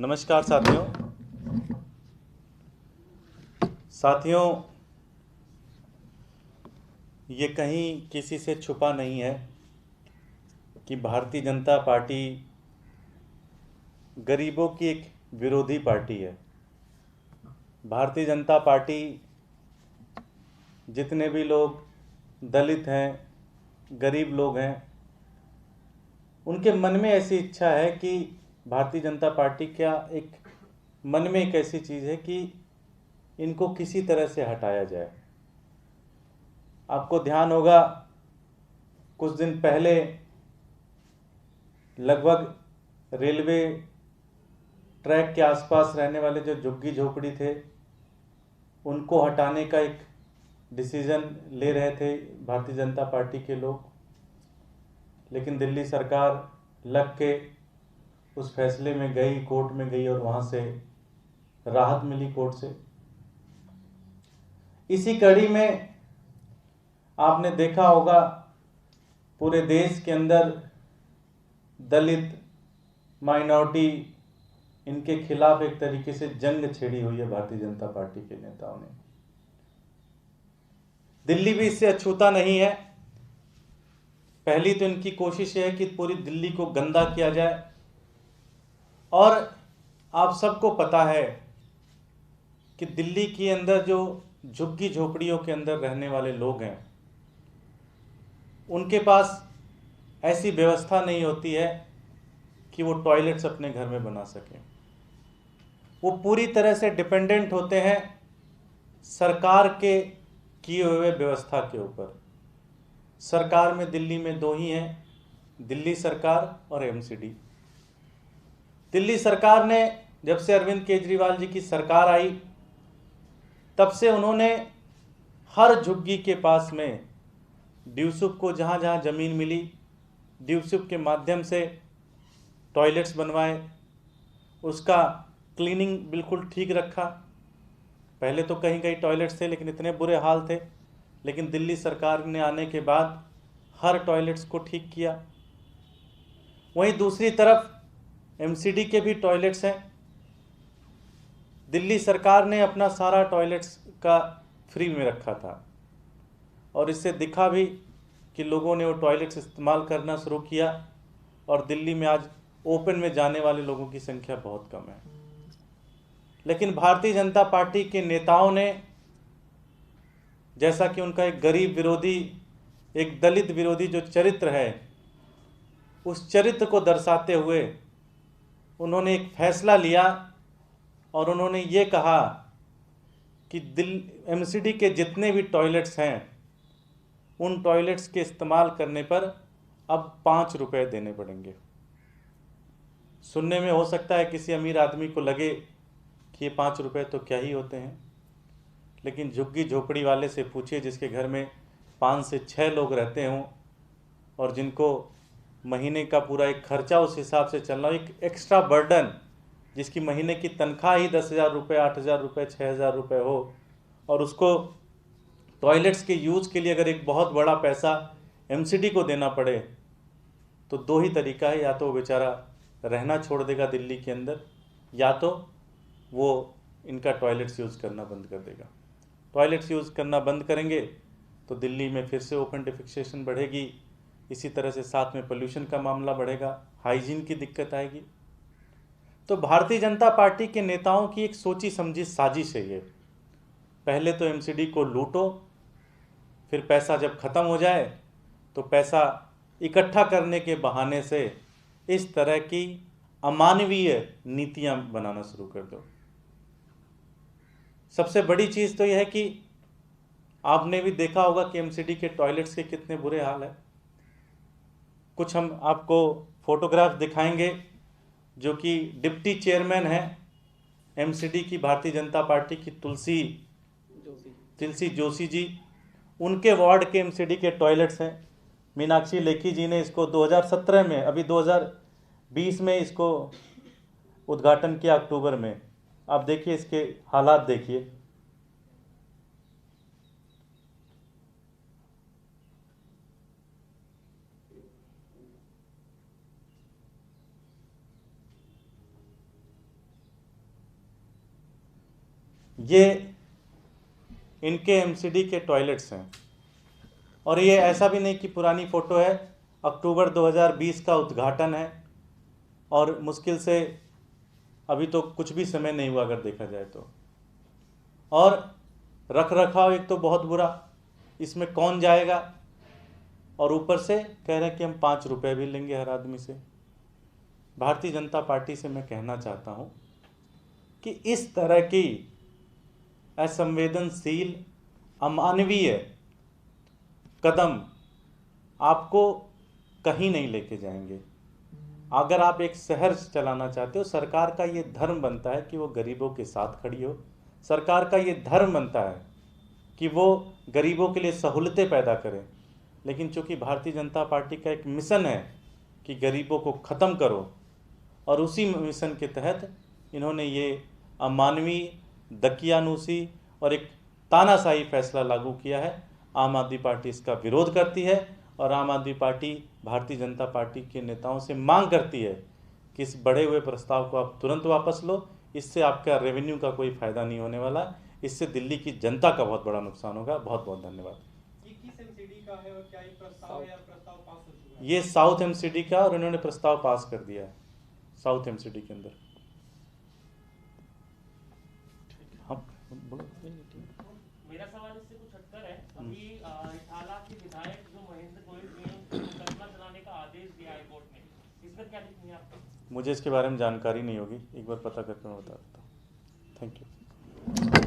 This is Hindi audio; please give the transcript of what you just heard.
नमस्कार साथियों। ये कहीं किसी से छुपा नहीं है कि भारतीय जनता पार्टी गरीबों की एक विरोधी पार्टी है। भारतीय जनता पार्टी जितने भी लोग दलित हैं, गरीब लोग हैं, उनके मन में ऐसी इच्छा है कि भारतीय जनता पार्टी क्या एक मन में एक ऐसी चीज़ है कि इनको किसी तरह से हटाया जाए। आपको ध्यान होगा, कुछ दिन पहले लगभग रेलवे ट्रैक के आसपास रहने वाले जो झुग्गी झोपड़ी थे, उनको हटाने का एक डिसीज़न ले रहे थे भारतीय जनता पार्टी के लोग, लेकिन दिल्ली सरकार लग के उस फैसले में गई, कोर्ट में गई और वहाँ से राहत मिली कोर्ट से। इसी कड़ी में आपने देखा होगा पूरे देश के अंदर दलित, माइनॉरिटी, इनके खिलाफ एक तरीके से जंग छेड़ी हुई है भारतीय जनता पार्टी के नेताओं ने। दिल्ली भी इससे अछूता नहीं है। पहली तो इनकी कोशिश है कि पूरी दिल्ली को गंदा किया जाए, और आप सबको पता है कि दिल्ली के अंदर जो झुग्गी झोपड़ियों के अंदर रहने वाले लोग हैं, उनके पास ऐसी व्यवस्था नहीं होती है कि वो टॉयलेट्स अपने घर में बना सकें। वो पूरी तरह से डिपेंडेंट होते हैं सरकार के किए हुए व्यवस्था के ऊपर। सरकार में दिल्ली में दो ही हैं, दिल्ली सरकार और एमसीडी। दिल्ली सरकार ने, जब से अरविंद केजरीवाल जी की सरकार आई, तब से उन्होंने हर झुग्गी के पास में ड्यूसुप को जहाँ जहाँ ज़मीन मिली, ड्यूसुप के माध्यम से टॉयलेट्स बनवाए, उसका क्लीनिंग बिल्कुल ठीक रखा। पहले तो कहीं कहीं टॉयलेट्स थे लेकिन इतने बुरे हाल थे, लेकिन दिल्ली सरकार ने आने के बाद हर टॉयलेट्स को ठीक किया। वहीं दूसरी तरफ एमसीडी के भी टॉयलेट्स हैं। दिल्ली सरकार ने अपना सारा टॉयलेट्स का फ्री में रखा था, और इससे दिखा भी कि लोगों ने वो टॉयलेट्स इस्तेमाल करना शुरू किया, और दिल्ली में आज ओपन में जाने वाले लोगों की संख्या बहुत कम है। लेकिन भारतीय जनता पार्टी के नेताओं ने, जैसा कि उनका एक गरीब विरोधी, एक दलित विरोधी जो चरित्र है, उस चरित्र को दर्शाते हुए उन्होंने एक फैसला लिया और उन्होंने ये कहा कि एमसीडी के जितने भी टॉयलेट्स हैं, उन टॉयलेट्स के इस्तेमाल करने पर अब 5 रुपये देने पड़ेंगे। सुनने में हो सकता है किसी अमीर आदमी को लगे कि ये 5 रुपये तो क्या ही होते हैं, लेकिन झुग्गी झोपड़ी वाले से पूछिए जिसके घर में 5 से 6 लोग रहते हों और जिनको महीने का पूरा एक खर्चा उस हिसाब से चलना, एक एक्स्ट्रा बर्डन, जिसकी महीने की तनख्वाह ही 10,000 रुपये, 8,000 रुपये, 6,000 रुपये हो, और उसको टॉयलेट्स के यूज़ के लिए अगर एक बहुत बड़ा पैसा एमसीडी को देना पड़े, तो दो ही तरीका है, या तो वो बेचारा रहना छोड़ देगा दिल्ली के अंदर, या तो वो इनका टॉयलेट्स यूज़ करना बंद कर देगा। टॉयलेट्स यूज़ करना बंद करेंगे तो दिल्ली में फिर से ओपन डिफिकेशन बढ़ेगी, इसी तरह से साथ में पोल्यूशन का मामला बढ़ेगा, हाइजीन की दिक्कत आएगी। तो भारतीय जनता पार्टी के नेताओं की एक सोची समझी साजिश है ये। पहले तो एमसीडी को लूटो, फिर पैसा जब ख़त्म हो जाए तो पैसा इकट्ठा करने के बहाने से इस तरह की अमानवीय नीतियां बनाना शुरू कर दो। सबसे बड़ी चीज़ तो यह है कि आपने भी देखा होगा कि एमसीडी के टॉयलेट्स के कितने बुरे हाल है। कुछ हम आपको फोटोग्राफ दिखाएंगे, जो कि डिप्टी चेयरमैन हैं एमसीडी की, भारतीय जनता पार्टी की, तुलसी जोशी जी, उनके वार्ड के एमसीडी के टॉयलेट्स हैं। मीनाक्षी लेखी जी ने इसको 2017 में, अभी 2020 में इसको उद्घाटन किया अक्टूबर में। आप देखिए इसके हालात देखिए। ये इनके एमसीडी के टॉयलेट्स हैं, और ये ऐसा भी नहीं कि पुरानी फ़ोटो है, अक्टूबर 2020 का उद्घाटन है और मुश्किल से अभी तो कुछ भी समय नहीं हुआ अगर देखा जाए तो। और रख रखाव एक तो बहुत बुरा, इसमें कौन जाएगा, और ऊपर से कह रहे हैं कि हम 5 रुपये भी लेंगे हर आदमी से। भारतीय जनता पार्टी से मैं कहना चाहता हूँ कि इस तरह की असंवेदनशील, अमानवीय कदम आपको कहीं नहीं लेके जाएंगे। अगर आप एक शहर चलाना चाहते हो, सरकार का ये धर्म बनता है कि वो गरीबों के साथ खड़ी हो। सरकार का ये धर्म बनता है कि वो गरीबों के लिए सहूलतें पैदा करे। लेकिन चूंकि भारतीय जनता पार्टी का एक मिशन है कि गरीबों को ख़त्म करो, और उसी मिशन के तहत इन्होंने ये अमानवीय, दकियानूसी और एक तानाशाही फैसला लागू किया है। आम आदमी पार्टी इसका विरोध करती है, और आम आदमी पार्टी भारतीय जनता पार्टी के नेताओं से मांग करती है कि इस बढ़े हुए प्रस्ताव को आप तुरंत वापस लो। इससे आपका रेवेन्यू का कोई फ़ायदा नहीं होने वाला, इससे दिल्ली की जनता का बहुत बड़ा नुकसान होगा। बहुत बहुत धन्यवाद। ये किस एमसीडी का है और क्या ये प्रस्ताव है या प्रस्ताव पास हो चुका है? ये साउथ एमसीडी का, और इन्होंने प्रस्ताव पास कर दिया है साउथ एमसीडी के अंदर। हम मेरा सवाल इससे कुछ हटकर है। अभी रिठाला के विधायक जो महेंद्र गोयल जी हैं, उनको मुकदमा चलाने का आदेश दिया है कोर्ट ने, इसका क्या टिप्पणी है आपका? मुझे इसके बारे में जानकारी नहीं होगी, एक बार पता करके मैं बता देता हूँ। Thank you.